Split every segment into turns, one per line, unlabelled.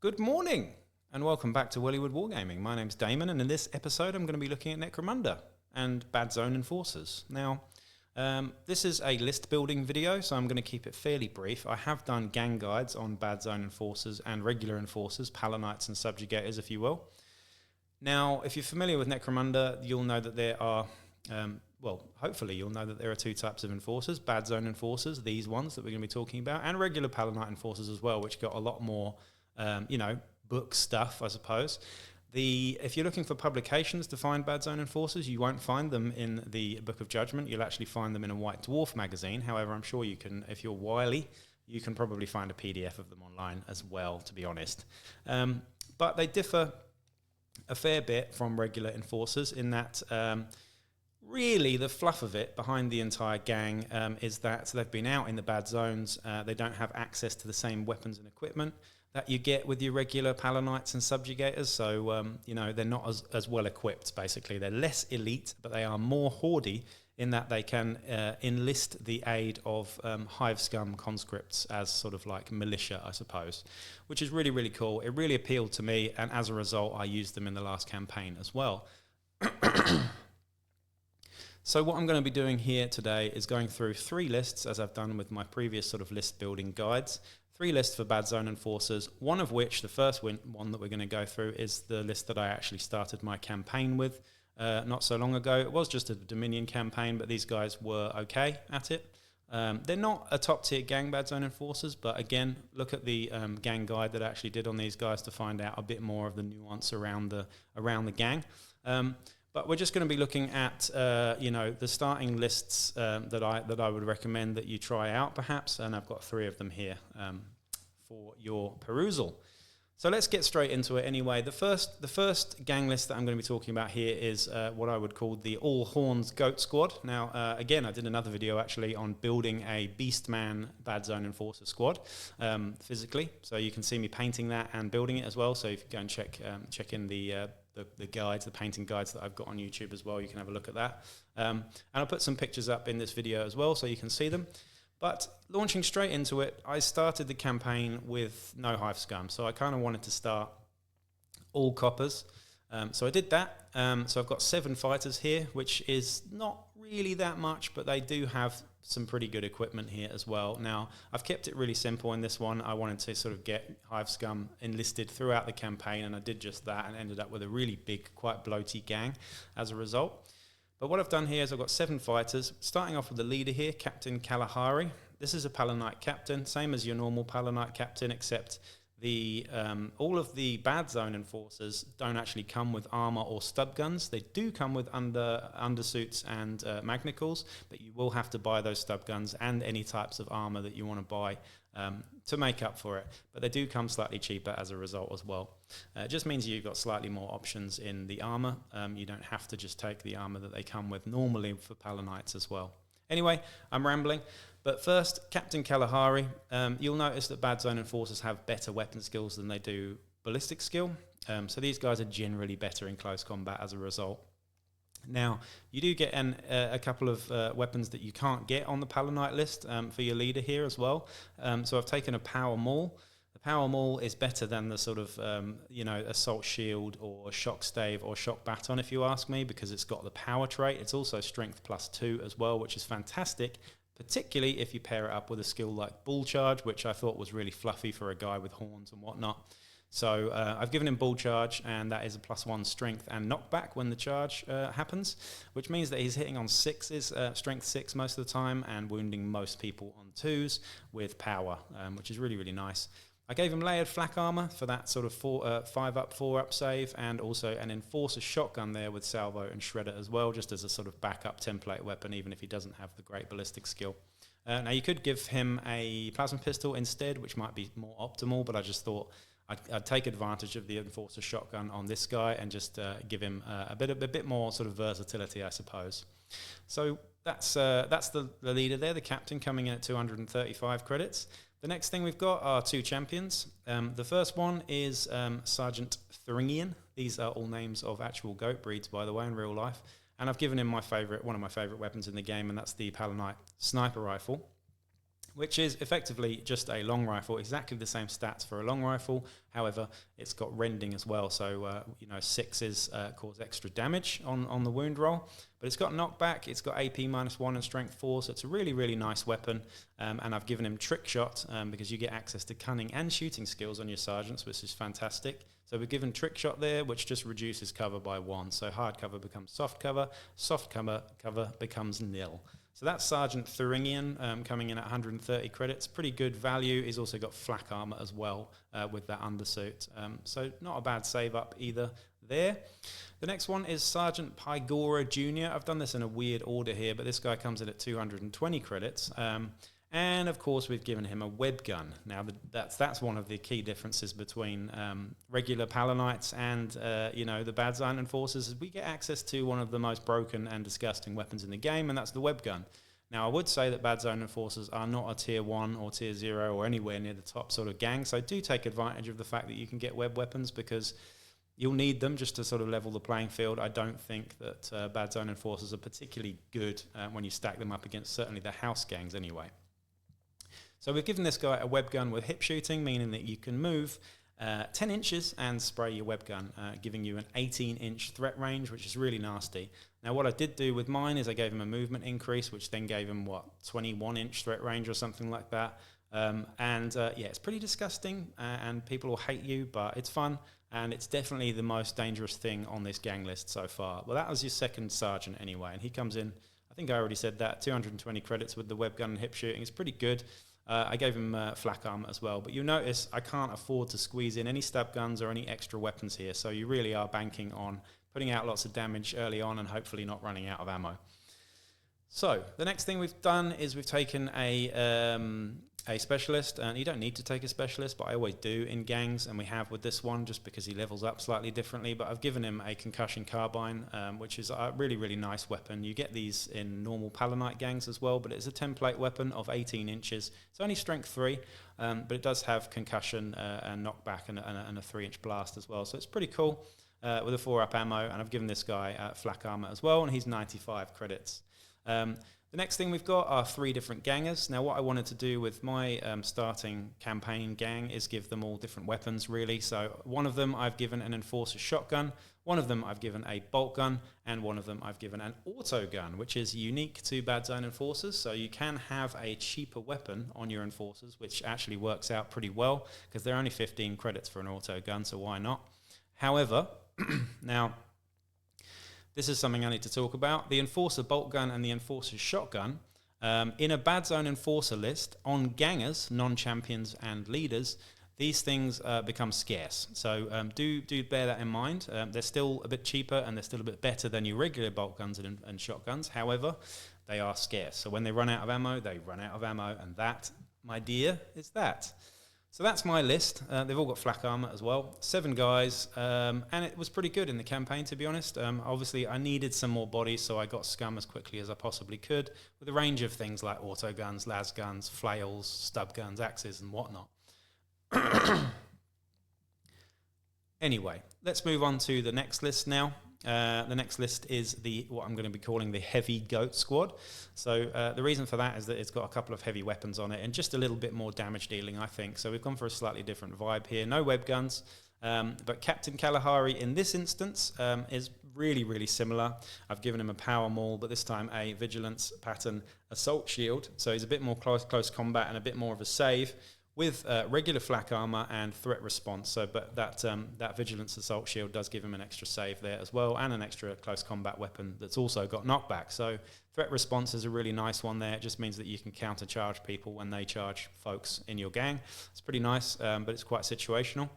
Good morning and welcome back to Wellywood Wargaming. My name's Damon and in this episode I'm going to be looking at Necromunda and Badzone Enforcers. Now, this is a list building video, so I'm going to keep it fairly brief. I have done gang guides on Badzone Enforcers and regular Enforcers, Palanites and Subjugators if you will. Now, if you're familiar with Necromunda, you'll know that there are, hopefully you'll know that there are two types of Enforcers, Badzone Enforcers, these ones that we're going to be talking about, and regular Palanite Enforcers as well, which got a lot more book stuff, I suppose. If you're looking for publications to find Badzone Enforcers, you won't find them in the Book of Judgment. You'll actually find them in a White Dwarf magazine. However, I'm sure you can, if you're wily, you can probably find a PDF of them online as well, to be honest. But they differ a fair bit from regular Enforcers in that really the fluff of it behind the entire gang is that they've been out in the bad zones. They don't have access to the same weapons and equipment that you get with your regular Palanites and Subjugators, so they're not as well equipped. Basically, they're less elite, but they are more hoardy in that they can enlist the aid of hive scum conscripts as sort of like militia, I suppose, which is really, really cool. It really appealed to me, and as a result, I used them in the last campaign as well. So what I'm going to be doing here today is going through three lists, as I've done with my previous sort of list building guides. Three lists for Badzone Enforcers, one of which, the first one that we're going to go through, is the list that I actually started my campaign with not so long ago. It was just a Dominion campaign, but these guys were okay at it. They're not a top-tier gang, Badzone Enforcers, but again, look at the gang guide that I actually did on these guys to find out a bit more of the nuance around the gang. But we're just going to be looking at, the starting lists that I would recommend that you try out, perhaps, and I've got three of them here for your perusal. So let's get straight into it anyway. The first gang list that I'm going to be talking about here is what I would call the All Horns Goat Squad. Now, again, I did another video actually on building a Beastman Badzone Enforcer squad physically, so you can see me painting that and building it as well. So if you go and check in the guides, the painting guides that I've got on YouTube as well, you can have a look at that. And I'll put some pictures up in this video as well so you can see them. But launching straight into it, I started the campaign with no hive scum, so I kind of wanted to start all coppers. So I did that. So I've got 7 fighters here, which is not really that much, but they do have some pretty good equipment here as well. Now, I've kept it really simple in this one. I wanted to sort of get hive scum enlisted throughout the campaign, and I did just that and ended up with a really big, quite bloaty gang as a result. But what I've done here is I've got 7 fighters, starting off with the leader here, Captain Kalahari. This is a Palanite captain, same as your normal Palanite captain, except all of the Badzone Enforcers don't actually come with armor or stub guns. They do come with undersuits and magnicals, but you will have to buy those stub guns and any types of armor that you want to buy to make up for it. But they do come slightly cheaper as a result as well. It just means you've got slightly more options in the armor. You don't have to just take the armor that they come with normally for Palanites as well. Anyway, I'm rambling. But first, Captain Kalahari. You'll notice that Badzone Enforcers have better weapon skills than they do ballistic skill. So these guys are generally better in close combat as a result. Now, you do get a couple of weapons that you can't get on the Palanite list for your leader here as well. So I've taken a Power Maul. The Power Maul is better than the sort of, Assault Shield or Shock Stave or Shock Baton, if you ask me, because it's got the power trait. It's also Strength +2 as well, which is fantastic, particularly if you pair it up with a skill like Bull Charge, which I thought was really fluffy for a guy with horns and whatnot. So I've given him Bull Charge, and that is a +1 strength and knockback when the charge happens, which means that he's hitting on 6s, strength 6 most of the time, and wounding most people on 2s with power, which is really, really nice. I gave him layered flak armor for that sort of 5-up, 4-up save, and also an Enforcer shotgun there with salvo and shredder as well, just as a sort of backup template weapon, even if he doesn't have the great ballistic skill. Now, you could give him a plasma pistol instead, which might be more optimal, but I just thought I'd take advantage of the Enforcer shotgun on this guy and just give him a bit more sort of versatility, I suppose. So that's the leader there, the captain, coming in at 235 credits. The next thing we've got are 2 champions. The first one is Sergeant Thuringian. These are all names of actual goat breeds, by the way, in real life. And I've given him one of my favourite weapons in the game, and that's the Palanite sniper rifle, which is effectively just a long rifle, exactly the same stats for a long rifle. However, it's got rending as well, so sixes cause extra damage on the wound roll. But it's got knockback, it's got AP -1 and strength 4, so it's a really, really nice weapon. And I've given him trick shot because you get access to cunning and shooting skills on your sergeants, which is fantastic. So we've given trick shot there, which just reduces cover by 1. So hard cover becomes soft cover becomes nil. So that's Sergeant Thuringian coming in at 130 credits. Pretty good value. He's also got flak armor as well with that undersuit. So not a bad save up either there. The next one is Sergeant Pygora Jr. I've done this in a weird order here, but this guy comes in at 220 credits. And of course, we've given him a web gun. Now, that's one of the key differences between regular Palanites and the Badzone Enforcers. Is we get access to one of the most broken and disgusting weapons in the game, and that's the web gun. Now, I would say that Badzone Enforcers are not a tier 1 or tier 0 or anywhere near the top sort of gang, so do take advantage of the fact that you can get web weapons because you'll need them just to sort of level the playing field. I don't think that Badzone Enforcers are particularly good when you stack them up against certainly the house gangs anyway. So we've given this guy a web gun with hip shooting, meaning that you can move 10 inches and spray your web gun, giving you an 18-inch threat range, which is really nasty. Now, what I did do with mine is I gave him a movement increase, which then gave him, 21-inch threat range or something like that. It's pretty disgusting, and people will hate you, but it's fun, and it's definitely the most dangerous thing on this gang list so far. Well, that was your second sergeant anyway, and he comes in, I think I already said that, 220 credits with the web gun and hip shooting. It's pretty good. I gave him flak armor as well, but you'll notice I can't afford to squeeze in any stab guns or any extra weapons here, so you really are banking on putting out lots of damage early on and hopefully not running out of ammo. So the next thing we've done is we've taken a specialist, and you don't need to take a specialist, but I always do in gangs, and we have with this one just because he levels up slightly differently. But I've given him a concussion carbine, which is a really, really nice weapon. You get these in normal Palanite gangs as well, but it's a template weapon of 18 inches. It's only strength 3, but it does have concussion and knockback and a 3-inch blast as well. So it's pretty cool with a 4-up ammo, and I've given this guy flak armor as well, and he's 95 credits. The next thing we've got are 3 different gangers. Now, what I wanted to do with my starting campaign gang is give them all different weapons, really. So one of them I've given an Enforcer shotgun, one of them I've given a bolt gun, and one of them I've given an auto gun, which is unique to Badzone Enforcers. So you can have a cheaper weapon on your Enforcers, which actually works out pretty well because they're only 15 credits for an auto gun, so why not? However, now, this is something I need to talk about. The Enforcer bolt gun and the Enforcer shotgun, in a Badzone Enforcer list, on gangers, non-champions and leaders, these things become scarce. So do bear that in mind. They're still a bit cheaper and they're still a bit better than your regular bolt guns and shotguns. However, they are scarce. So when they run out of ammo, they run out of ammo. And that, my dear, is that. So that's my list. They've all got flak armor as well. 7 guys, and it was pretty good in the campaign, to be honest. Obviously, I needed some more bodies, so I got scum as quickly as I possibly could, with a range of things like auto guns, las guns, flails, stub guns, axes, and whatnot. Anyway, let's move on to the next list now. The next list is what I'm going to be calling the Heavy Goat Squad. So the reason for that is that it's got a couple of heavy weapons on it and just a little bit more damage dealing, I think. So we've gone for a slightly different vibe here. No web guns, but Captain Kalahari in this instance is really, really similar. I've given him a power maul, but this time a vigilance pattern assault shield. So he's a bit more close combat and a bit more of a save, with regular flak armor and threat response. So, but that vigilance assault shield does give him an extra save there as well, and an extra close combat weapon that's also got knockback. So threat response is a really nice one there. It just means that you can countercharge people when they charge folks in your gang. It's pretty nice, but it's quite situational.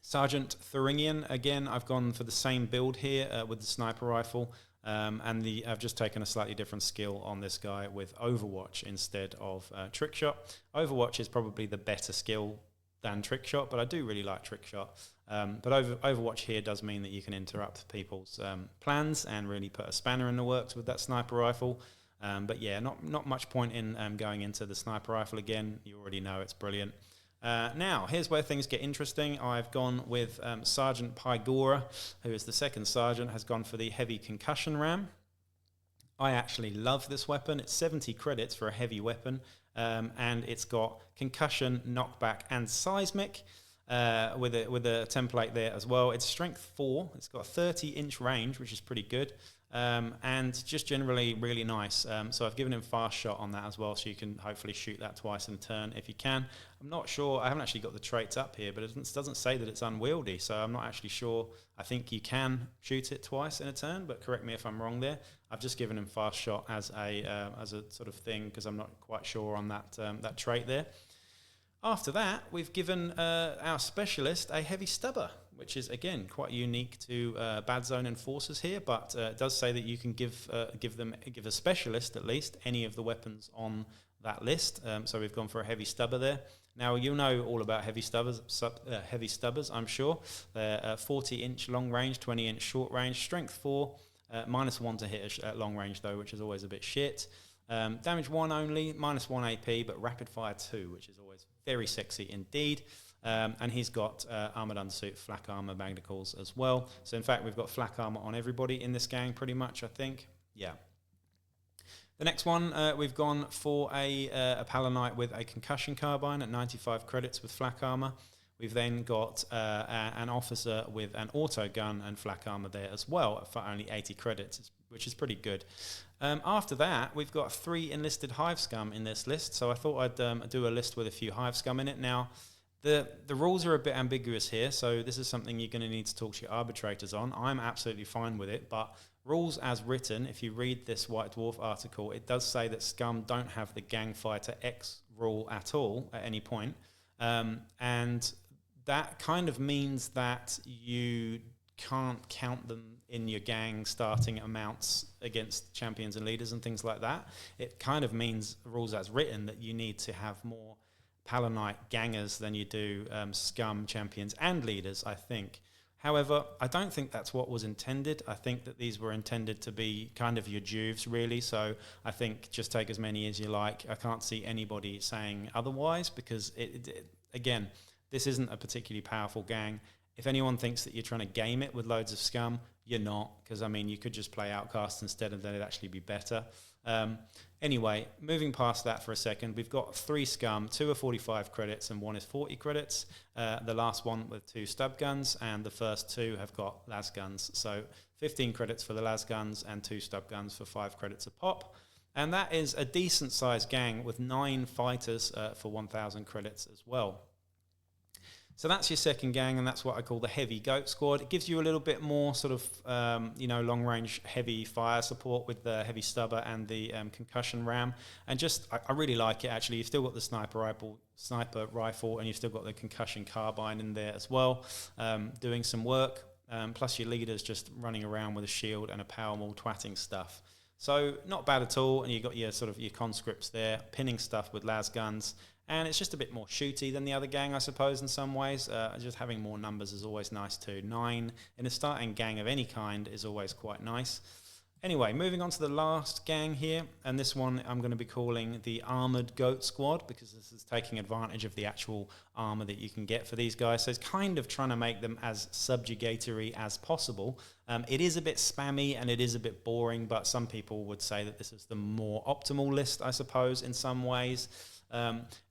Sergeant Thuringian, again, I've gone for the same build here with the sniper rifle. I've just taken a slightly different skill on this guy with Overwatch instead of Trick Shot. Overwatch is probably the better skill than Trick Shot, but I do really like Trick Shot. But Overwatch here does mean that you can interrupt people's plans and really put a spanner in the works with that sniper rifle. But yeah, not much point in going into the sniper rifle again. You already know it's brilliant. Now, here's where things get interesting. I've gone with Sergeant Pygora, who is the second sergeant, has gone for the heavy concussion ram. I actually love this weapon. It's 70 credits for a heavy weapon, and it's got concussion, knockback, and seismic with a template there as well. It's strength 4. It's got a 30-inch range, which is pretty good, and just generally really nice. So I've given him fast shot on that as well, so you can hopefully shoot that twice in a turn if you can. I'm not sure. I haven't actually got the traits up here, but it doesn't say that it's unwieldy, so I'm not actually sure. I think you can shoot it twice in a turn, but correct me if I'm wrong there. I've just given him fast shot as a sort of thing because I'm not quite sure on that trait there. After that, we've given our specialist a heavy stubber, which is, again, quite unique to Badzone Enforcers here, but it does say that you can give a specialist, at least, any of the weapons on that list. So we've gone for a heavy stubber there. Now, you'll know all about heavy stubbers, I'm sure. They're 40-inch long range, 20-inch short range, strength 4, -1 to hit at long range, though, which is always a bit shit. Damage 1 only, -1 AP, but rapid fire 2, which is always very sexy indeed. And he's got armoured undersuit, flak armour, magnicals as well. So in fact, we've got flak armour on everybody in this gang pretty much, I think. Yeah. The next one, we've gone for a Palanite with a concussion carbine at 95 credits with flak armour. We've then got an officer with an auto gun and flak armour there as well for only 80 credits, which is pretty good. After that, we've got 3 enlisted hive scum in this list, so I thought I'd do a list with a few hive scum in it. Now, the rules are a bit ambiguous here, so this is something you're going to need to talk to your arbitrators on. I'm absolutely fine with it, but rules as written, if you read this White Dwarf article, it does say that scum don't have the gang fighter X rule at all at any point, and that kind of means that you can't count them in your gang starting amounts against champions and leaders and things like that. It kind of means, rules as written, that you need to have more Palanite gangers than you do scum champions and leaders, I think. However, I don't think that's what was intended. I think that these were intended to be kind of your juves, really. So I think just take as many as you like. I can't see anybody saying otherwise because, again, this isn't a particularly powerful gang. If anyone thinks that you're trying to game it with loads of scum, you're not, because, I mean, you could just play Outcast instead and then it'd actually be better. Anyway, moving past that for a second, we've got 3 scum, 2 are 45 credits and 1 is 40 credits. The last one with 2 stub guns, and the first 2 have got las guns. So 15 credits for the las guns and 2 stub guns for 5 credits a pop. And that is a decent sized gang with 9 fighters for 1,000 credits as well. So that's your second gang, and that's what I call the heavy goat squad. It gives you a little bit more sort of, long-range heavy fire support with the heavy stubber and the concussion ram. And just, I really like it, actually. You've still got the sniper rifle, and you've still got the concussion carbine in there as well, doing some work. Plus your leader's just running around with a shield and a power maul twatting stuff. So not bad at all, and you've got your sort of your conscripts there, pinning stuff with las guns. And it's just a bit more shooty than the other gang, I suppose, in some ways. Just having more numbers is always nice too. 9 in a starting gang of any kind is always quite nice. Anyway, moving on to the last gang here. And this one I'm going to be calling the Armoured Goat Squad, because this is taking advantage of the actual armour that you can get for these guys. So it's kind of trying to make them as subjugatory as possible. It is a bit spammy and it is a bit boring, but some people would say that this is the more optimal list, I suppose, in some ways.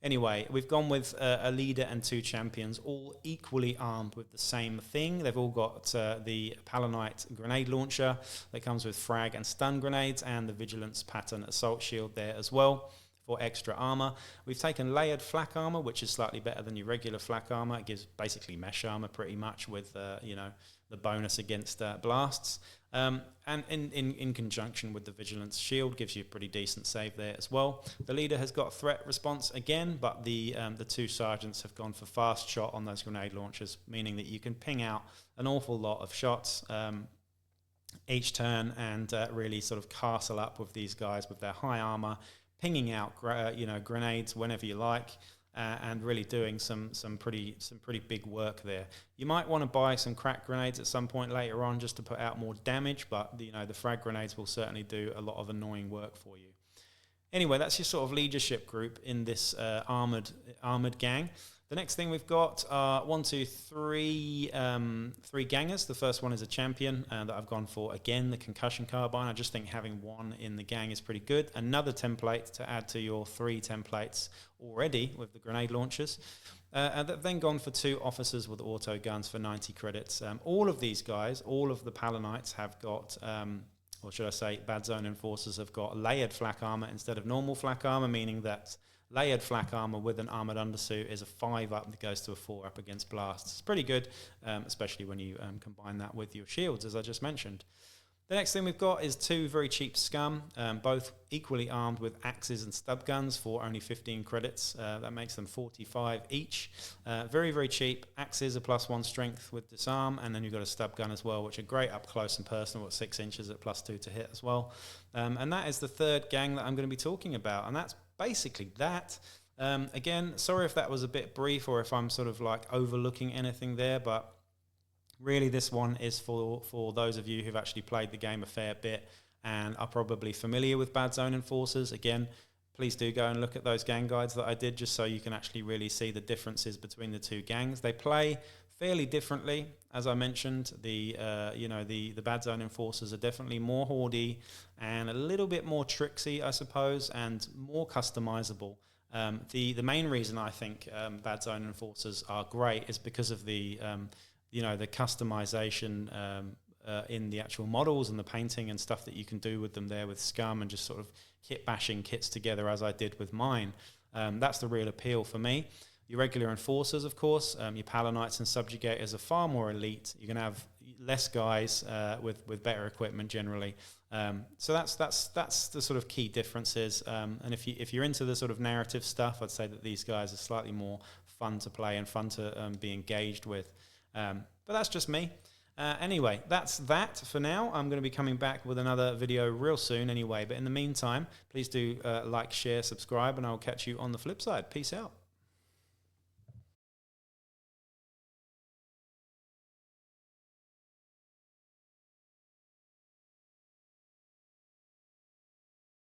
Anyway, we've gone with a leader and 2 champions, all equally armed with the same thing. They've all got the Palanite grenade launcher that comes with frag and stun grenades, and the Vigilance pattern assault shield there as well for extra armor. We've taken layered flak armor, which is slightly better than your regular flak armor. It gives basically mesh armor pretty much with the bonus against blasts. And in conjunction with the Vigilance shield, gives you a pretty decent save there as well. The leader has got threat response again, but the 2 sergeants have gone for fast shot on those grenade launchers, meaning that you can ping out an awful lot of shots each turn and really sort of castle up with these guys with their high armor, pinging out grenades whenever you like. And really doing some pretty big work there. You might want to buy some crack grenades at some point later on just to put out more damage, but the frag grenades will certainly do a lot of annoying work for you. Anyway, that's your sort of leadership group in this armored gang. The next thing we've got are three gangers. The first one is a champion that I've gone for, again, the concussion carbine. I just think having one in the gang is pretty good. Another template to add to your 3 templates already with the grenade launchers. And then gone for 2 officers with auto guns for 90 credits. All of these guys, all of the Palanites have got, or should I say Badzone Enforcers have got layered flak armor instead of normal flak armor, meaning that layered flak armor with an armored undersuit is a 5 up that goes to a 4 up against blasts. It's pretty good, especially when you combine that with your shields, as I just mentioned. The next thing we've got is 2 very cheap scum, both equally armed with axes and stub guns for only 15 credits. That makes them 45 each. Very, very cheap. Axes are +1 strength with disarm, and then you've got a stub gun as well, which are great up close and personal at 6 inches at +2 to hit as well. And that is the third gang that I'm going to be talking about, and that's basically that. Again, sorry if that was a bit brief or if I'm sort of like overlooking anything there, but really this one is for those of you who've actually played the game a fair bit and are probably familiar with Badzone Enforcers. Again, please do go and look at those gang guides that I did, just so you can actually really see the differences between the 2 gangs. They play fairly differently. As I mentioned, the Badzone Enforcers are definitely more hoardy and a little bit more tricksy, I suppose, and more customizable. The main reason I think Badzone Enforcers are great is because of the the customization in the actual models and the painting and stuff that you can do with them there with scum and just sort of kit bashing kits together as I did with mine. That's the real appeal for me. Your regular enforcers, of course, your Palanites and subjugators are far more elite. You're going to have less guys with better equipment generally. So that's the sort of key differences. And if you're into the sort of narrative stuff, I'd say that these guys are slightly more fun to play and fun to be engaged with. But that's just me. Anyway, that's that for now. I'm going to be coming back with another video real soon anyway. But in the meantime, please do like, share, subscribe, and I'll catch you on the flip side. Peace out.